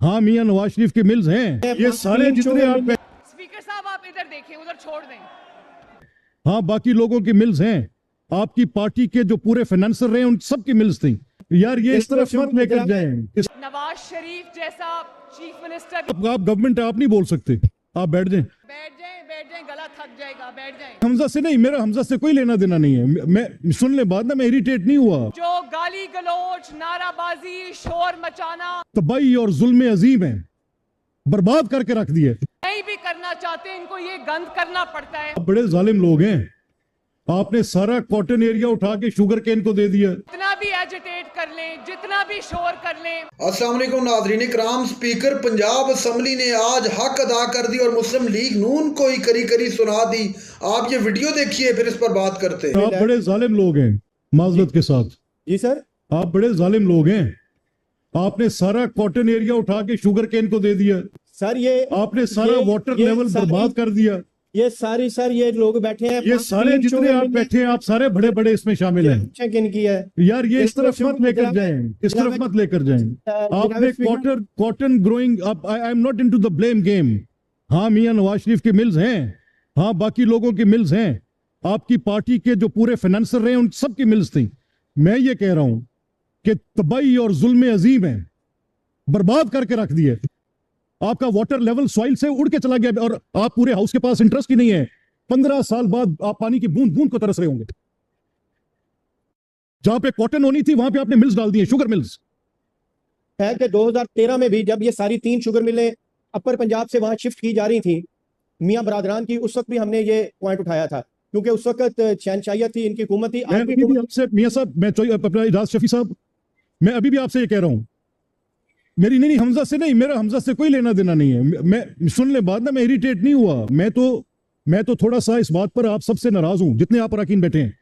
हाँ मियां नवाज शरीफ के मिल्स हैं ये सारे जितने आप। स्पीकर साहब आप इधर देखें, उधर छोड़ दें। हाँ बाकी लोगों की मिल्स हैं, आपकी पार्टी के जो पूरे फाइनेंसर रहे उन सब की मिल्स थी। यार ये इस तरफ मत लेकर जाएं। नवाज शरीफ जैसा चीफ मिनिस्टर। आप गवर्नमेंट आप नहीं बोल सकते, आप बैठ जाएं। बैठ जाएं, गला थक जाएगा, बैठ जाएं। हमजा से नहीं, मेरा हमजा से कोई लेना देना नहीं है। मैं सुन ले बात ना, मैं इरिटेट नहीं हुआ। जो गाली गलौज, नाराबाजी, शोर मचाना, तबाही और जुल्म अजीम है, बर्बाद करके रख दिए। नहीं भी करना चाहते, इनको ये गंद करना पड़ता है। बड़े जालिम लोग हैं, आपने सारा कॉटन एरिया उठा के शुगर केन को दे दिया। जितना भी एजिटेट कर लें, जितना भी शोर कर लें। अस्सलाम वालेकुम नाज़रीन इकराम, स्पीकर पंजाब असम्बली ने आज हक अदा कर दी और मुस्लिम लीग नून को ही करी करी सुना दी। आप ये वीडियो देखिए फिर इस पर बात करते हैं। आप बड़े जालिम लोग हैं, माजरत के साथ। जी सर, आप बड़े जालिम लोग हैं, आपने सारा कॉटन एरिया उठा के शुगर केन को दे दिया। सर ये आपने सारा वाटर लेवल बर्बाद कर दिया। ये सारी सर ये लोग बैठे हैं, ये सारे जितने आप बैठे हैं, आप सारे बड़े बड़े इसमें शामिल हैं। किन की है यार ये इस तरफ मत लेकर जाएं, इस तरफ मत लेकर जाएं। आपने cotton growing, I am not into the blame game. हाँ मियां नवाज शरीफ के मिल्स हैं, हाँ बाकी लोगों की मिल्स हैं, आपकी पार्टी के जो पूरे फाइनेंसर रहे उन सब की मिल्स थी। मैं ये कह रहा हूं कि तबाही और जुल्म अजीम है, बर्बाद करके रख दिए। आपका वाटर लेवल सॉइल से उड़ के चला गया और आप पूरे हाउस के पास इंटरेस्ट ही नहीं है। 15 साल बाद आप पानी की बूंद बूंद को तरस रहे होंगे। जहां पे कॉटन होनी थी वहां पे आपने मिल्स डाल दिए, शुगर मिल्स। है कि 2013 में भी जब ये सारी 3 शुगर मिलें अपर पंजाब से वहां शिफ्ट की जा रही थी मियां बरादरान की, उस वक्त भी हमने ये पॉइंट उठाया था, क्योंकि उस वक्त शहनशाहियत थी, इनकी हुकूमत थी। मैं अभी भी आपसे मियां साहब, मैं अपना इजाज शफी साहब, मैं अभी भी आपसे ये कह रहा हूं, मेरी नहीं हमजा से नहीं, मेरा हमजा से कोई लेना देना नहीं है। मैं सुन ले बात ना, मैं इरिटेट नहीं हुआ। मैं तो थोड़ा सा इस बात पर आप सबसे नाराज हूं जितने आप अरकान बैठे हैं।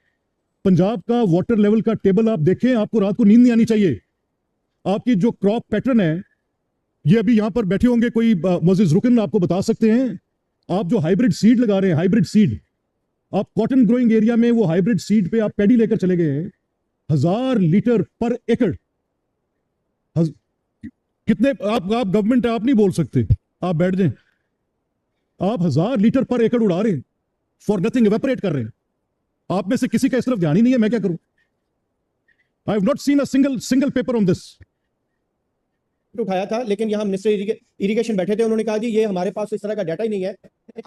पंजाब का वाटर लेवल का टेबल आप देखें, आपको रात को नींद नहीं आनी चाहिए। आपकी जो क्रॉप पैटर्न है, ये अभी यहां पर बैठे होंगे कोई मोजिज रुकन आपको बता सकते हैं। आप जो हाइब्रिड सीड लगा रहे हैं, हाइब्रिड सीड, आप कॉटन ग्रोइंग एरिया में वो हाइब्रिड सीड पे आप पैडी लेकर चले गए हैं। 1000 लीटर पर एकड़, कितने आप गवर्नमेंट आप नहीं बोल सकते, आप बैठ जाएं। आप 1000 लीटर पर एकड़ उड़ा रहे हैं, फॉर नथिंग, इवेपोरेट कर रहे हैं। आप में से किसी का इस तरफ ध्यान ही नहीं है, मैं क्या करूं? I have not seen a single paper on this. उठाया था, लेकिन यहाँ मिनिस्टर इरिगेशन बैठे थे, उन्होंने कहा जी ये हमारे पास इस तरह का डाटा ही नहीं है।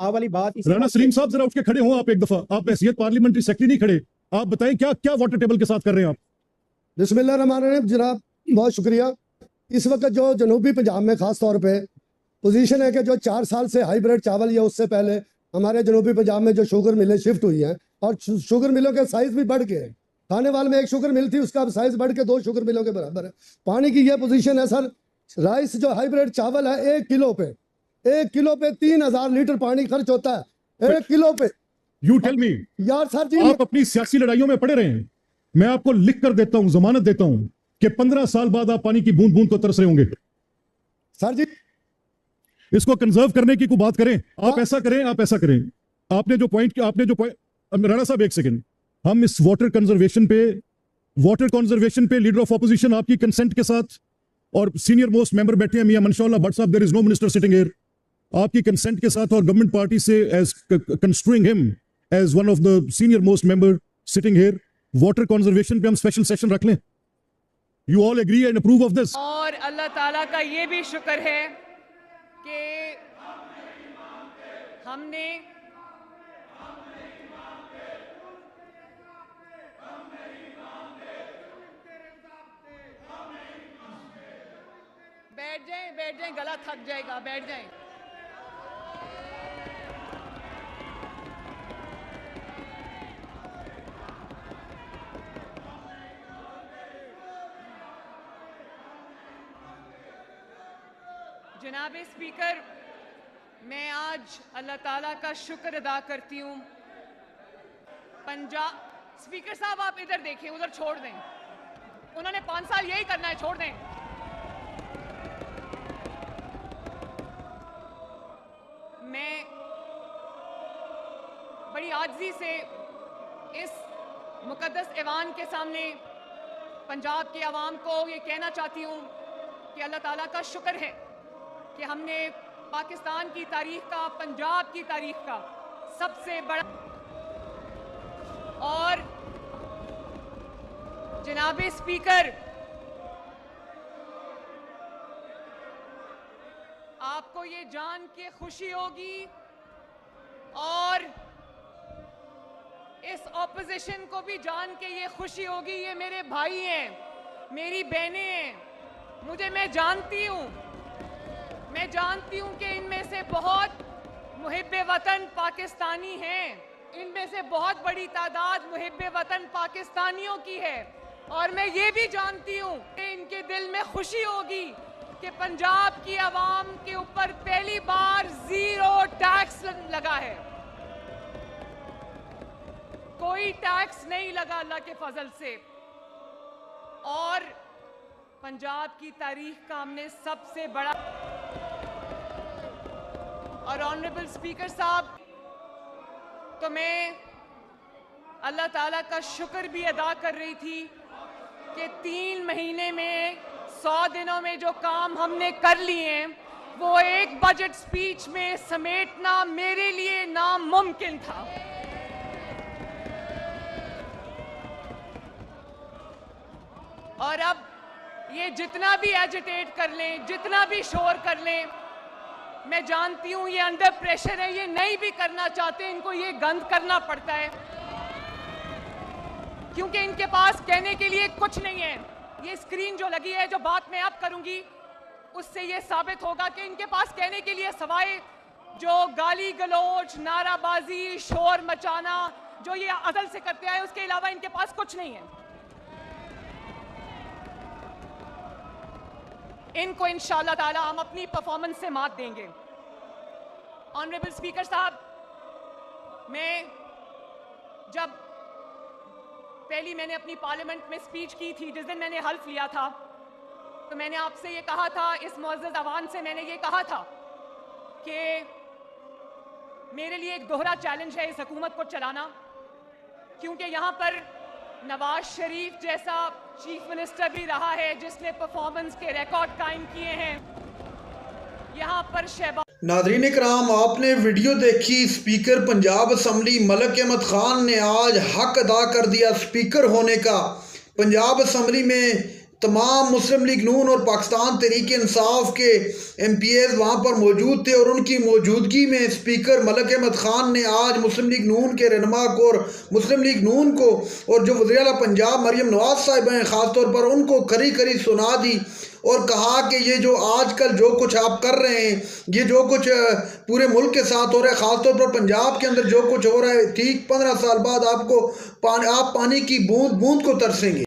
आ वाली बात राना सलीम साहब जरा उठ के खड़े हो आप एक दफा, आप हैसियत पार्लियामेंट्री सेक्रेटरी नहीं खड़े। आप बताएं क्या क्या वाटर टेबल के साथ कर रहे हैं आप? बिस्मिल्लाह रहमान रहीम जनाब, बहुत शुक्रिया। इस वक्त जो जनूबी पंजाब में खास तौर पे पोजीशन है कि जो 4 साल से हाइब्रिड चावल या उससे पहले हमारे जनूबी पंजाब में जो शुगर मिलें शिफ्ट हुई हैं और शुगर मिलों के साइज भी बढ़ गए। खाने वाले में एक शुगर मिल थी, उसका साइज बढ़ के 2 शुगर मिलों के बराबर है। पानी की यह पोजीशन है सर, राइस जो हाइब्रिड चावल है 1 किलो पे 3000 लीटर पानी खर्च होता है 1 किलो पे। यू टेल मी यार सर जी, आप अपनी सियासी लड़ाइयों में पड़े रहे हैं, मैं आपको लिख कर देता हूं, जमानत देता हूं कि 15 साल बाद आप पानी की बूंद बूंद को तरस रहे होंगे। सर जी इसको कंजर्व करने की कोई बात करें, आप ऐसा करें, आप ऐसा करें। आपने जो पॉइंट राणा साहब एक सेकंड, हम इस वाटर कंजर्वेशन पे लीडर ऑफ ऑपोजिशन आपकी कंसेंट के साथ और सीनियर मोस्ट मेंबर बैठे हैं मियां मनशाउल्लाह भट्ट साहब, there is no minister sitting here, आपकी कंसेंट के साथ और गवर्नमेंट पार्टी से as construing him as one of the senior most member sitting here, water conservation पे हम स्पेशल सेशन रख लें। You all agree and approve of this? और अल्लाह ताला का ये भी शुक्र है कि हमने बैठ जाएं, गला थक जाएगा, बैठ जाएं। जनाब स्पीकर, मैं आज अल्लाह ताला का शुक्र अदा करती हूँ। पंजाब स्पीकर साहब आप इधर देखें, उधर छोड़ दें। उन्होंने 5 साल यही करना है, छोड़ दें। मैं बड़ी आजिज़ी से इस मुकद्दस ऐवान के सामने पंजाब के अवाम को ये कहना चाहती हूँ कि अल्लाह ताला का शुक्र है कि हमने पाकिस्तान की तारीख का, पंजाब की तारीख का सबसे बड़ा और जनाब स्पीकर, आपको ये जान के खुशी होगी और इस ऑपोजिशन को भी जान के ये खुशी होगी, ये मेरे भाई हैं, मेरी बहनें हैं, मैं जानती हूं कि इनमें से बहुत मुहिब्बे वतन पाकिस्तानी हैं, इनमें से बहुत बड़ी तादाद मुहिब्बे वतन पाकिस्तानियों की है। और मैं ये भी जानती हूं कि इनके दिल में खुशी होगी कि पंजाब की आवाम के ऊपर पहली बार 0 टैक्स लगा है, कोई टैक्स नहीं लगा अल्लाह के फजल से। और पंजाब की तारीख का हमने सबसे बड़ा और ऑनरेबल स्पीकर साहब, तो मैं अल्लाह ताला का शुक्र भी अदा कर रही थी कि 3 महीने में 100 दिनों में जो काम हमने कर लिए हैं वो एक बजट स्पीच में समेटना मेरे लिए नामुमकिन था। और अब ये जितना भी एजिटेट कर लें, जितना भी शोर कर लें, मैं जानती हूं ये अंडर प्रेशर है, ये नहीं भी करना चाहते, इनको ये गंद करना पड़ता है क्योंकि इनके पास कहने के लिए कुछ नहीं है। ये स्क्रीन जो लगी है, जो बात मैं अब करूंगी, उससे ये साबित होगा कि इनके पास कहने के लिए सवाए जो गाली गलौज, नाराबाजी, शोर मचाना जो ये अदल से करते आए, उसके अलावा इनके पास कुछ नहीं है। इनको इंशाअल्लाह ताला हम अपनी परफॉर्मेंस से मात देंगे। ऑनरेबल स्पीकर साहब, मैं जब पहली मैंने अपनी पार्लियामेंट में स्पीच की थी, जिस दिन मैंने हल्फ लिया था, तो मैंने आपसे ये कहा था, इस मुअज़्ज़ज़ अवान से मैंने ये कहा था कि मेरे लिए एक दोहरा चैलेंज है इस हुकूमत को चलाना, क्योंकि यहाँ पर नवाज शरीफ जैसा चीफ मिनिस्टर भी रहा है जिसने परफॉर्मेंस के रिकॉर्ड कायम किए हैं। यहाँ पर शहबाज नाज़रीन इकराम, आपने वीडियो देखी। स्पीकर पंजाब असम्बली मलक अहमद खान ने आज हक अदा कर दिया स्पीकर होने का। पंजाब असम्बली में तमाम मुस्लिम लीग नून और पाकिस्तान तहरीक इंसाफ के MPs वहाँ पर मौजूद थे और उनकी मौजूदगी में स्पीकर मलक अहमद खान ने आज मुस्लिम लीग नून के रहनुमा को और मुस्लिम लीग नून को और जो वज़ीर आला पंजाब मरियम नवाज साहिबा हैं ख़ास तौर पर, उनको खरी खरी सुना दी और कहा कि ये जो आजकल जो कुछ आप कर रहे हैं, ये जो कुछ पूरे मुल्क के साथ हो रहा है, ख़ास तौर पर पंजाब के अंदर जो कुछ हो रहा है, ठीक 15 साल बाद आप पानी की बूंद बूंद को तरसेंगे।